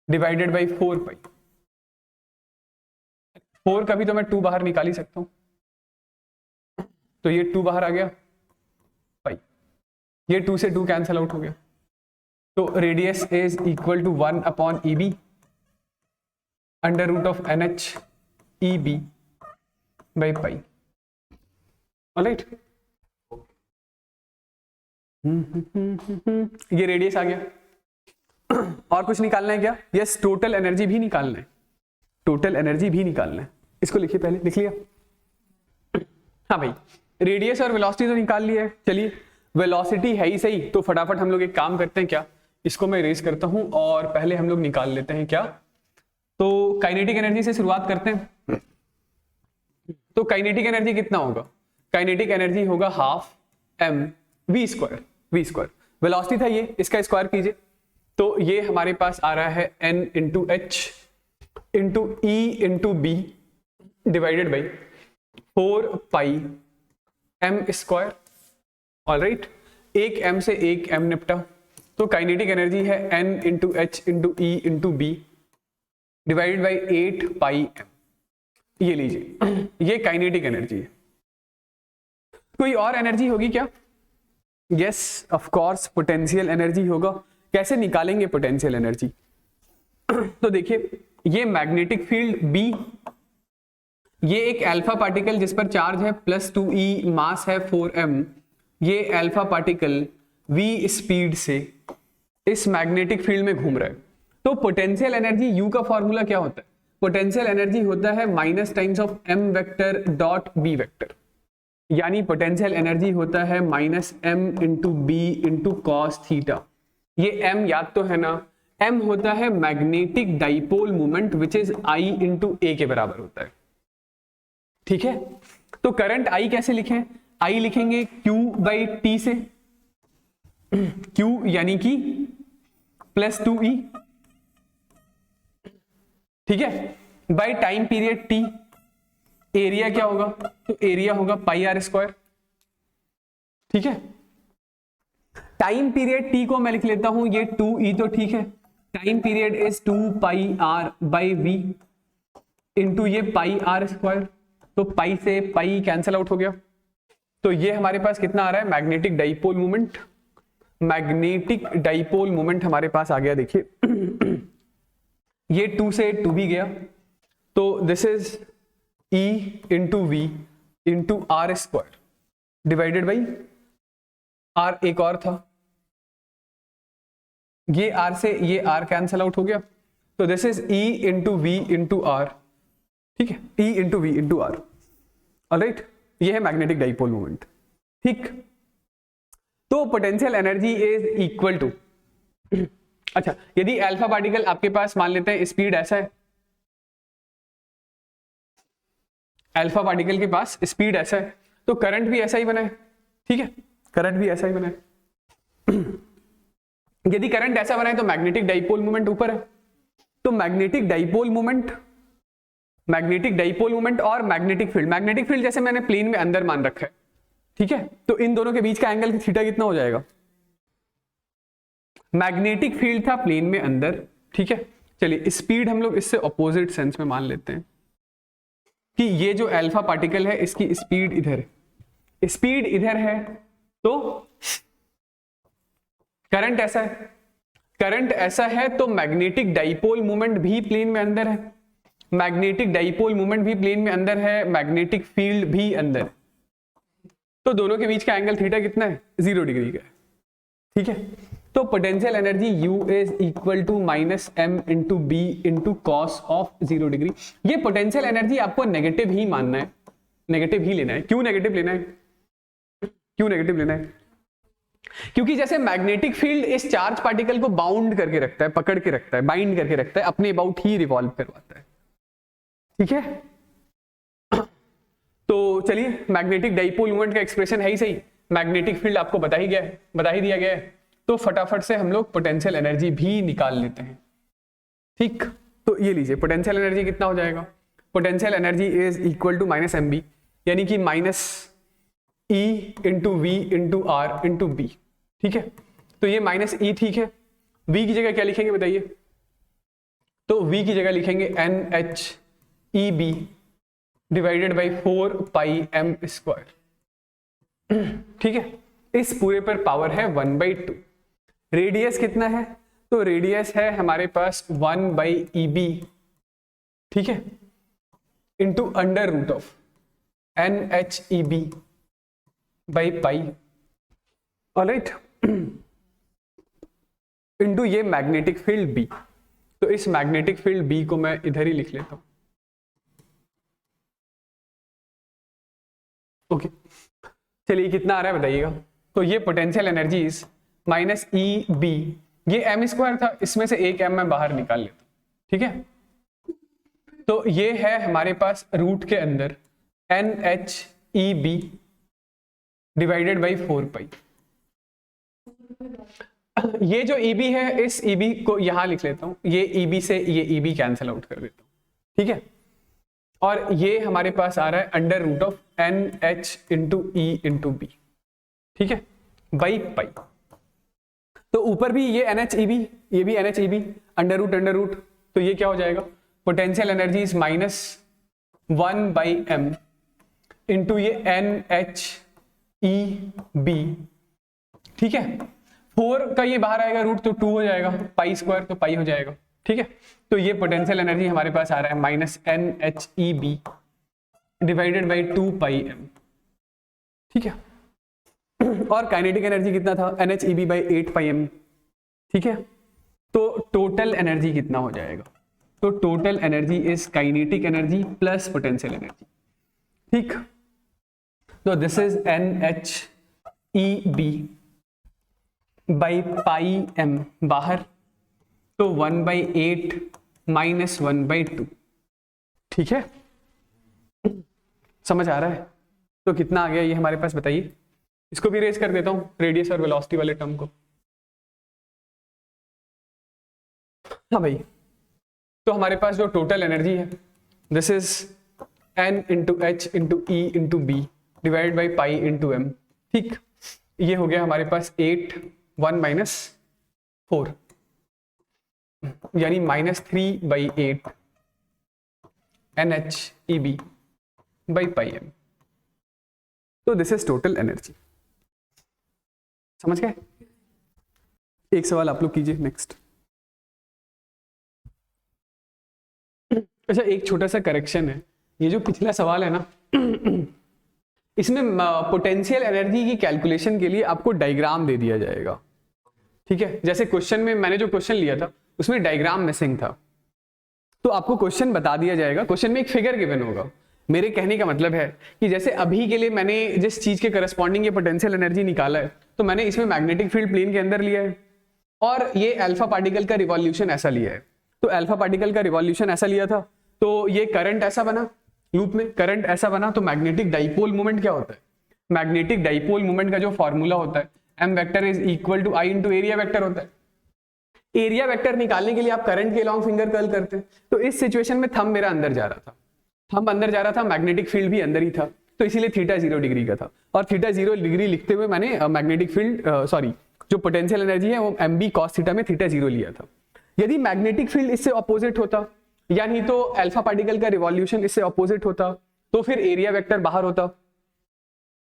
A: divided by 4 pi. 4 का भी तो मैं 2 बाहर निकाल ही सकता हूं, तो ये 2 बाहर आ गया पाई, ये 2 से 2 कैंसिल आउट हो गया। तो radius is equal to 1 upon EB under root of NHEB by pi. Alright, ये रेडियस आ गया। और कुछ निकालना है क्या? यस, टोटल एनर्जी भी निकालना है, टोटल एनर्जी भी निकालना है। इसको लिखिए, पहले लिख लिया। हाँ भाई, रेडियस और वेलोसिटी तो निकाल लिया है। चलिए, वेलोसिटी है ही सही, तो फटाफट हम लोग एक काम करते हैं क्या, इसको मैं इरेज करता हूं और पहले हम लोग निकाल लेते हैं क्या, तो काइनेटिक एनर्जी से शुरुआत करते हैं। तो काइनेटिक एनर्जी कितना होगा? काइनेटिक एनर्जी होगा half m v square. Velocity था ये, इसका स्क्वायर कीजिए, तो ये हमारे पास आ रहा है n into H into E into B divided by 4 pi m square. Alright, एक m से एक m निपटा, तो काइनेटिक एनर्जी है n into H into E into B divided by 8 pi m। ये लीजिए, ये काइनेटिक एनर्जी है। कोई और एनर्जी होगी क्या? Yes, of course potential energy होगा। कैसे निकालेंगे पोटेंशियल एनर्जी? तो देखिए, ये मैग्नेटिक फील्ड B, ये एक अल्फा पार्टिकल जिस पर चार्ज है +2e, मास है 4m, ये अल्फा पार्टिकल v स्पीड से इस मैग्नेटिक फील्ड में घूम रहा है। तो पोटेंशियल एनर्जी U का फॉर्मूला क्या होता है? पोटेंशियल एनर्जी होता है minus times of m vector dot b vector, यानी पोटेंशियल एनर्जी होता है minus m into B into cos theta. ये m याद तो है ना, m होता है magnetic dipole moment which is I into a के बराबर होता है। ठीक है, तो करंट I कैसे लिखें? I लिखेंगे Q बाई T से, Q यानी कि +2e, ठीक है, by time period T। Area क्या होगा? तो एरिया होगा पाई आर स्क्वायर। ठीक है, टाइम पीरियड T को मैं लिख लेता हूं ये 2e, तो ठीक है, time period is 2 pi R by V into ये पाई आर स्क्वायर, तो पाई से पाई कैंसिल आउट हो गया। तो ये हमारे पास कितना आ रहा है? Magnetic dipole moment. Magnetic dipole moment हमारे पास आ गया, देखिए ये 2 से 2 भी गया, तो this is E into V into R square divided by R, एक और था, ये R से ये R कैंसिल आउट हो गया, तो this is E into V into R. ठीक है, E into V into R. Alright, ये है मैग्नेटिक डाइपोल मोमेंट। ठीक, तो potential energy is equal to, अच्छा, यदि अल्फा पार्टिकल आपके पास मान लेते हैं स्पीड ऐसा है, अल्फा पार्टिकल के पास स्पीड ऐसा है, तो करंट भी ऐसा ही बना है। ठीक है, करंट भी ऐसा ही बना है। यदि करंट ऐसा बना है तो मैग्नेटिक डाइपोल मोमेंट ऊपर है, तो मैग्नेटिक डाइपोल मोमेंट और मैग्नेटिक फील्ड जैसे मैंने प्लेन में अंदर मान रखा है। ठीक है, तो इन दोनों के बीच का एंगल थीटा कितना हो जाएगा? मैग्नेटिक फील्ड था प्लेन में अंदर। ठीक है, चलिए स्पीड हम लोग इससे ऑपोजिट सेंस में मान लेते हैं कि ये जो अल्फा पार्टिकल है इसकी स्पीड इधर है, स्पीड इधर है, तो करंट ऐसा है, करंट ऐसा है, तो मैग्नेटिक डाइपोल मोमेंट भी प्लेन में अंदर है, मैग्नेटिक डाइपोल मोमेंट भी प्लेन में अंदर है, मैग्नेटिक फील्ड भी अंदर है, तो दोनों के बीच का एंगल थीटा कितना है? 0 डिग्री का है। ठीक है, तो potential energy U is equal to minus M into B into cos of 0 degree. ये पोटेंशियल एनर्जी आपको नेगेटिव ही मानना है, नेगेटिव ही लेना है। क्यों नेगेटिव लेना है, क्यों नेगेटिव लेना है? क्योंकि जैसे मैग्नेटिक फील्ड इस चार्ज पार्टिकल को बाउंड करके रखता है, पकड़ के रखता है, बाइंड करके रखता है, अपने अबाउट ही रिवॉल्व करवाता है। ठीक है, तो चलिए मैग्नेटिक डाइपोल मोमेंट का एक्सप्रेशन है ही सही, मैग्नेटिक फील्ड आपको बता ही गया है, बता ही दिया गया है, तो फटाफट से हम लोग पोटेंशियल एनर्जी भी निकाल लेते हैं। ठीक, तो ये लीजिए पोटेंशियल एनर्जी कितना हो जाएगा, potential energy is equal to minus M B, यानी कि minus E into V into R into B. ठीक है, तो ये माइनस ई, ठीक है, v की जगह क्या लिखेंगे बताइए? तो v की जगह लिखेंगे N H E B divided by 4 pi M square. ठीक है, इस पूरे पर पावर है 1/2। रेडियस कितना है? तो रेडियस है हमारे पास 1/EB, ठीक है, into under root of NHEB by pi, alright, into ये मैग्नेटिक फील्ड B। तो इस मैग्नेटिक फील्ड B को मैं इधर ही लिख लेता हूं। ओके, चलिए कितना आ रहा है बताइएगा? तो ये potential energy is minus E B, ये एम स्क्वायर था, इसमें से एक एम मैं बाहर निकाल लेता हूं। ठीक है, तो ये है हमारे पास रूट के अंदर N H E B divided by 4 pi. ये जो ई बी है, इस ई बी को यहां लिख लेता हूं, ये ई बी से ये ई बी कैंसिल आउट कर देता हूं। ठीक है, और ये हमारे पास आ रहा है under root of N H into E into B, ठीक है, बाई पाई। तो ऊपर भी ये एन एच ई बी, ये भी N H E B, under root, तो ये क्या हो जाएगा? Potential energy is minus 1/m into ये एन एच ई बी। ठीक है, 4 का ये बाहर आएगा रूट, तो 2 हो जाएगा, पाई स्क्वायर तो पाई हो जाएगा। ठीक है, तो ये पोटेंशियल एनर्जी हमारे पास आ रहा है minus N H E B divided by 2πm। ठीक है, और काइनेटिक एनर्जी कितना था? N H E B by 8πm। ठीक है, तो टोटल एनर्जी कितना हो जाएगा? तो total energy is kinetic energy plus potential energy. ठीक, तो this is N H E B by pi M बाहर, तो 1/8 माइनस 1/2। ठीक है, समझ आ रहा है? तो कितना आ गया ये हमारे पास बताइए? इसको भी रेज कर देता हूं, रेडियस और वेलोसिटी वाले टर्म को। हाँ भाई, तो हमारे पास जो टोटल एनर्जी है, this is N into H into E into B divide by pi into M. ठीक, ये हो गया हमारे पास 8 1 माइनस 4, यानी minus 3/8 N H E B by pi M. तो दिस इज टोटल एनर्जी। समझ गए? एक सवाल आप लोग कीजिए नेक्स्ट। अच्छा, एक छोटा सा करेक्शन है, ये जो पिछला सवाल है ना, इसमें पोटेंशियल एनर्जी की कैलकुलेशन के लिए आपको डायग्राम दे दिया जाएगा। ठीक है, जैसे क्वेश्चन में मैंने जो क्वेश्चन लिया था उसमें डायग्राम मिसिंग था, तो आपको क्वेश्चन बता दिया जाएगा, क्वेश्चन में एक फिगर गिवन होगा। मेरे कहने का मतलब है कि जैसे अभी के लिए मैंने जिस चीज के करस्पॉन्डिंग ये पोटेंशियल एनर्जी निकाला है, तो मैंने इसमें मैग्नेटिक फील्ड प्लेन के अंदर लिया है, और ये अल्फा पार्टिकल का रिवॉल्यूशन ऐसा लिया है। तो अल्फा पार्टिकल का रिवॉल्यूशन ऐसा लिया था, तो ये करंट ऐसा बना, लूप में करंट ऐसा बना, तो मैग्नेटिक डाइपोल मोमेंट क्या होता है? मैग्नेटिक डाइपोल मोमेंट का जो फॉर्मूला होता है, M vector is equal to I into area vector होता है। एरिया वेक्टर निकालने के लिए आप करंट के लॉन्ग फिंगर कर्ल करते हैं। तो इस सिचुएशन में थंब मेरा अंदर जा रहा था, थंब अंदर जा रहा था, मैग्नेटिक फील्ड भी अंदर ही था, तो इसीलिए थीटा 0 डिग्री का था, और थीटा 0 डिग्री लिखते हुए मैंने मैग्नेटिक फील्ड सॉरी जो पोटेंशियल एनर्जी है वो एम बी कॉस थीटा में थीटा 0 लिया था। यदि मैग्नेटिक फील्ड इससे ऑपोजिट होता, यानी तो अल्फा पार्टिकल का रिवॉल्यूशन इससे ऑपोजिट होता, तो फिर एरिया वेक्टर बाहर होता,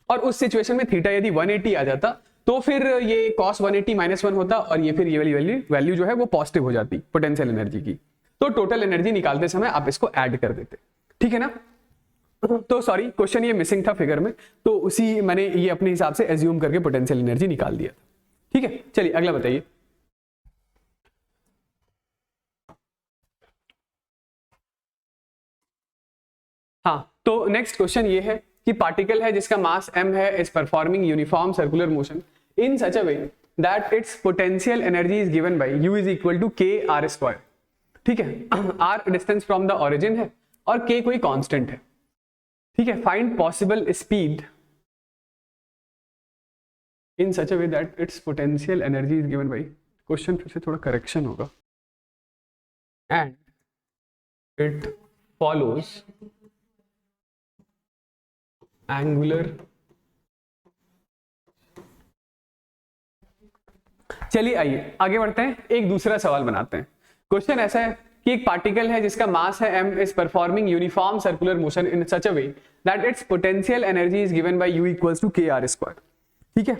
A: और उस सिचुएशन में थीटा यदि 180 आ जाता, तो फिर ये cos 180 -1 होता, और ये फिर ये वाली वैल्यू जो है वो पॉजिटिव हो जाती पोटेंशियल एनर्जी की। तो टोटल एनर्जी निकालते समय आप इसको ऐड कर देते। ठीक है ना? तो सॉरी, क्वेश्चन ये मिसिंग था फिगर में, तो उसी मैंने ये अपने हिसाब से एज्यूम करके पोटेंशियल एनर्जी निकाल दिया था। ठीक है, चलिए अगला बताइए। हाँ, तो नेक्स्ट क्वेश्चन ये है कि पार्टिकल है जिसका मास m है is performing uniform circular motion in such a way that its potential energy is given by u is equal to k r square. ठीक है, r distance from the origin है और k कोई constant है। ठीक है, find possible speed in such a way that its potential energy is given by, question फिर से थोड़ा करेक्शन होगा, एंड इट फॉलोज एंगुलर। चलिए आइए आगे बढ़ते हैं, एक दूसरा सवाल बनाते हैं। क्वेश्चन ऐसा है कि एक पार्टिकल है जिसका मास है m is performing uniform circular motion in such a way that its potential energy is given by u equals to k r square. ठीक है,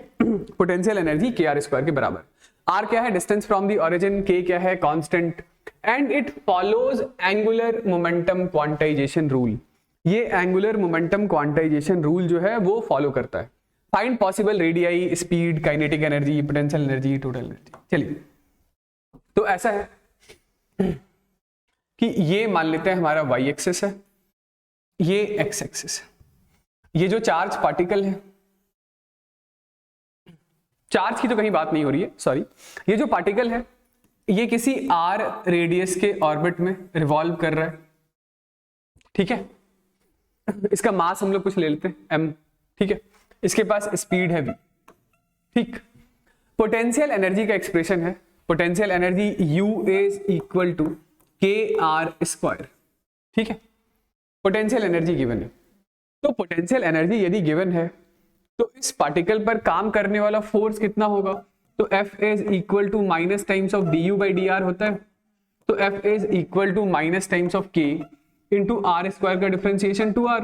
A: potential energy k r square के बराबर। r क्या है? Distance from the origin, k क्या है? Constant, and it follows angular momentum quantization rule. ये angular momentum quantization rule जो है वो फॉलो करता है। Find possible radii, speed, kinetic energy, potential energy, total energy. चलिए, तो ऐसा है कि ये मान लेते हैं हमारा y एक्सिस है, ये x एक्सिस है। ये जो चार्ज पार्टिकल है, चार्ज की तो कहीं बात नहीं हो रही है, सॉरी, ये जो पार्टिकल है ये किसी r रेडियस के ऑर्बिट में रिवॉल्व कर रहा है। ठीक है, इसका मास हम लोग कुछ ले लेते हैं m। ठीक है, इसके पास स्पीड है v। ठीक, पोटेंशियल एनर्जी का एक्सप्रेशन है, potential energy u is equal to k r square. ठीक है, पोटेंशियल एनर्जी गिवन है। तो पोटेंशियल एनर्जी यदि गिवन है तो इस पार्टिकल पर काम करने वाला फोर्स कितना होगा? तो F is equal to minus times of du by D R होता है। तो F is equal to minus times of k into R square का डिफरेंशिएशन टू r।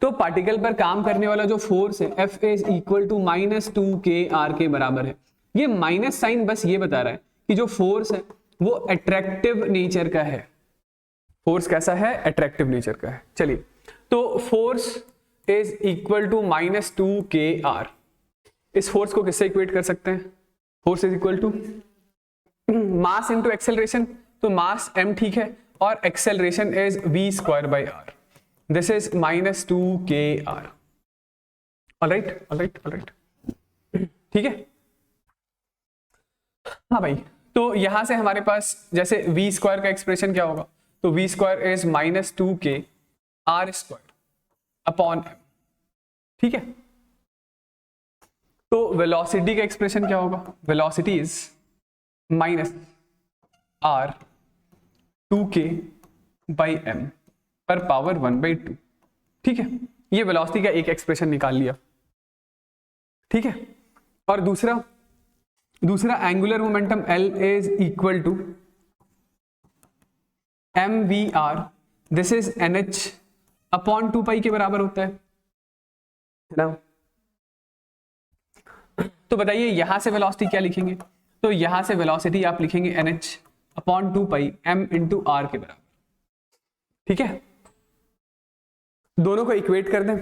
A: तो पार्टिकल पर काम करने वाला जो फोर्स है F is equal to minus two K R के बराबर है। ये माइनस साइन बस ये बता रहा है कि जो फोर्स है वो अट्रैक्टिव नेचर का है। फोर्स कैसा है? अट्रैक्टिव नेचर का है। चलिए, तो force is equal to minus two K R. इस फोर्स को किससे इक्वेट कर सकते हैं? Force is equal to mass into acceleration. तो मास m ठीक है और acceleration is v square by R. This is minus two K R. Alright alright alright, ठीक है। हाँ भाई, तो यहां से हमारे पास जैसे v स्क्वायर का एक्सप्रेशन क्या होगा? तो v square is minus two K R square upon m। ठीक है, तो वेलोसिटी का एक्सप्रेशन क्या होगा? Velocity is minus R two K by M पर पावर 1/2। ठीक है, ये वेलोसिटी का एक एक्सप्रेशन निकाल लिया। ठीक है, और दूसरा angular momentum L is equal to M V R. This is NH upon 2 pi के बराबर होता है ना। तो बताइए यहां से वेलोसिटी क्या लिखेंगे? तो यहां से वेलोसिटी आप लिखेंगे NH upon 2 pi m into R के बराबर। ठीक है, दोनों को इक्वेट कर दें,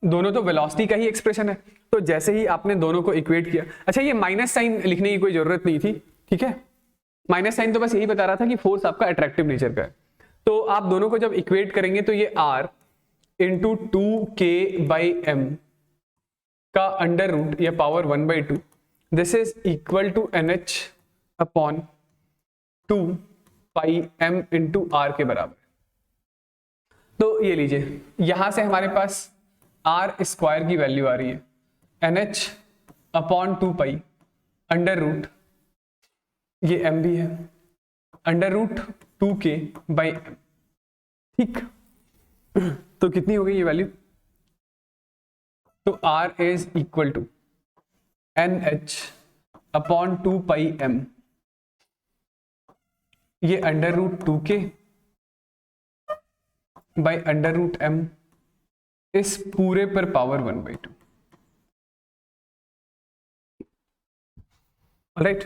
A: दोनों तो वेलोसिटी का ही एक्सप्रेशन है। तो जैसे ही आपने दोनों को इक्वेट किया, अच्छा ये माइनस साइन लिखने की कोई जरूरत नहीं थी। ठीक है, माइनस साइन तो बस यही बता रहा था कि फोर्स आपका अट्रैक्टिव नेचर का है। तो आप दोनों को जब इक्वेट करेंगे तो ये r into two K by M का अंडर रूट या power 1/2, this is equal to NH upon 2 pi m into R के बराबर। तो ये लीजिए, यहां से हमारे पास r स्क्वायर की वैल्यू आ रही है NH अपॉन 2 पाई अंडर रूट, ये m भी है, under root 2k by m। ठीक, तो कितनी हो गई ये वैल्यू? तो r is equal to NH upon 2 pi m, ये under root 2k by under root m, इस पूरे पर पावर 1/2। ऑलराइट,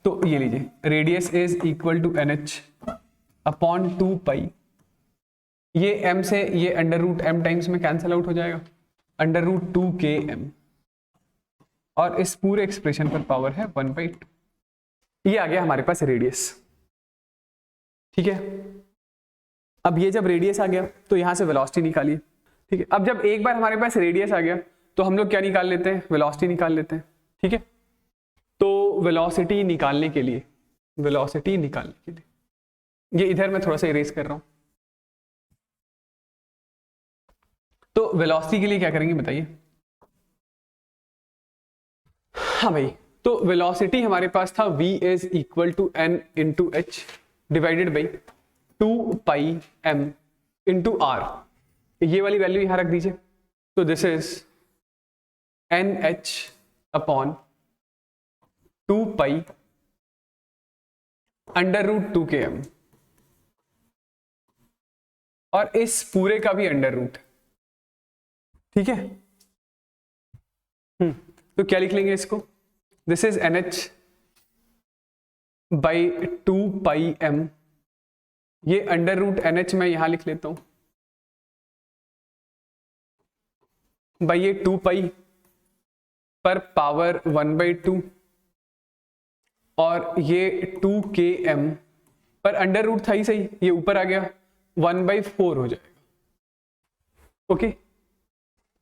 A: तो ये लीजिए, radius is equal to NH upon 2 pi, ये m से ये अंडर रूट m टाइम्स में कैंसल आउट हो जाएगा, अंडर रूट 2k m और इस पूरे एक्सप्रेशन पर पावर है 1/2। ये आ गया हमारे पास रेडियस। ठीक है, अब ये जब रेडियस आ गया तो यहां से वेलोसिटी निकालिए। ठीक है, अब जब एक बार हमारे पास रेडियस आ गया तो हम लोग क्या निकाल लेते हैं, वेलोसिटी निकाल लेते हैं। ठीक है, तो वेलोसिटी निकालने के लिए ये इधर मैं थोड़ा सा इरेज कर रहा हूं। तो वेलोसिटी के लिए क्या करेंगे बताइए। हाँ भाई, तो वेलोसिटी हमारे पास था v is equal to n into H divided by 2πm into R. ये वाली वैल्यू यहां रख दीजिए। तो this is NH upon 2π √2km, और इस पूरे का भी अंडर रूट। ठीक है, तो क्या लिख लेंगे इसको, this is NH by 2πm, ये अंडर रूट NH मैं यहां लिख लेता हूं, बाई ये 2π पर पावर 1/2, और ये 2km पर अंडर रूट था ही सही, ये ऊपर आ गया 1/4 हो जाएगा। ओके,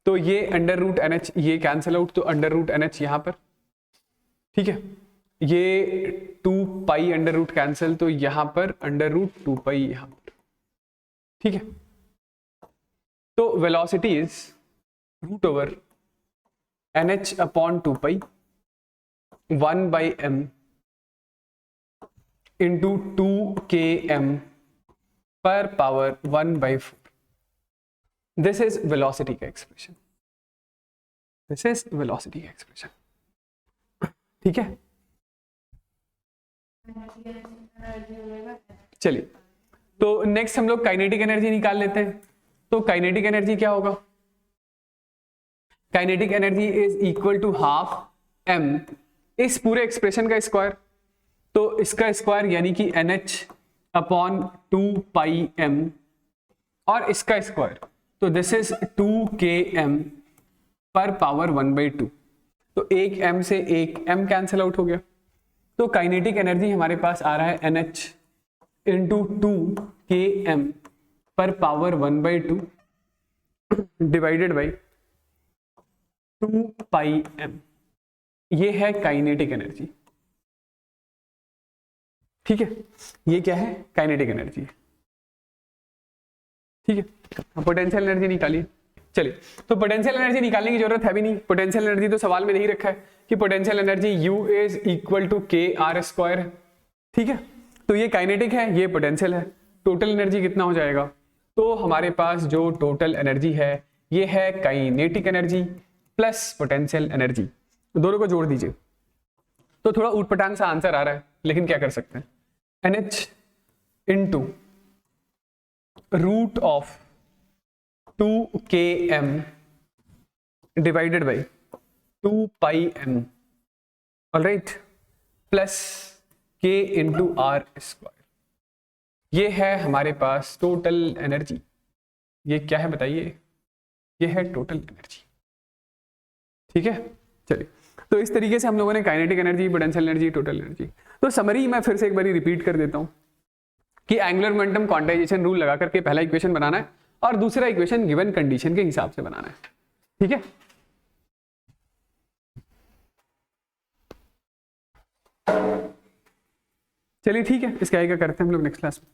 A: तो ये अंडर रूट NH ये कैंसिल आउट, तो अंडर रूट NH यहां पर। ठीक है, ये 2π अंडर रूट कैंसिल, तो यहां पर अंडर रूट 2π यहां पर। ठीक है, तो velocity is root over NH upon 2π 1/m into 2km पर पावर 1/4। दिस इज वेलोसिटी का एक्सप्रेशन, दिस इज वेलोसिटी का एक्सप्रेशन। ठीक है, चलिए तो नेक्स्ट हम लोग काइनेटिक एनर्जी निकाल लेते हैं। तो काइनेटिक एनर्जी क्या होगा, kinetic energy is equal to half m इस पूरे एक्सप्रेशन का स्क्वायर, तो इसका स्क्वायर यानी कि NH अपॉन 2πm और इसका स्क्वायर, तो दिस इज 2km पर पावर 1/2। तो एक m से एक m कैंसिल आउट हो गया, तो काइनेटिक एनर्जी हमारे पास आ रहा है NH इंटू 2km पर पावर 1/2 डिवाइडेड बाई 2πm। ये है काइनेटिक एनर्जी। ठीक है, ये क्या है, काइनेटिक एनर्जी। ठीक है, पोटेंशियल एनर्जी निकालिए। चलिए, तो पोटेंशियल एनर्जी निकालने की जरूरत है भी नहीं, पोटेंशियल एनर्जी तो सवाल में नहीं रखा है कि potential energy U is equal to kr²। ठीक है, तो ये काइनेटिक है, ये पोटेंशियल है। टोटल एनर्जी कितना हो जाएगा, तो हमारे पास जो टोटल एनर्जी है ये है kinetic energy plus potential energy, दोनों को जोड़ दीजिए। तो थोड़ा ऊटपटांग सा आंसर आ रहा है, लेकिन क्या कर सकते हैं, NH into root of 2km divided by 2πm, alright, plus k into r²। ये है हमारे पास टोटल एनर्जी। ये क्या है बताइए, ये है टोटल एनर्जी। ठीक है, चलिए, तो इस तरीके से हम लोगों ने kinetic energy, potential energy, total energy. तो समरी मैं फिर से एक बार रिपीट कर देता हूं कि एंगुलर मोमेंटम क्वांटाइजेशन रूल लगा करके पहला इक्वेशन बनाना है और दूसरा इक्वेशन गिवन कंडीशन के हिसाब से बनाना है। ठीक है, चलिए ठीक है, इसका आगे करते हैं हम लोग नेक्स्ट क्लास में।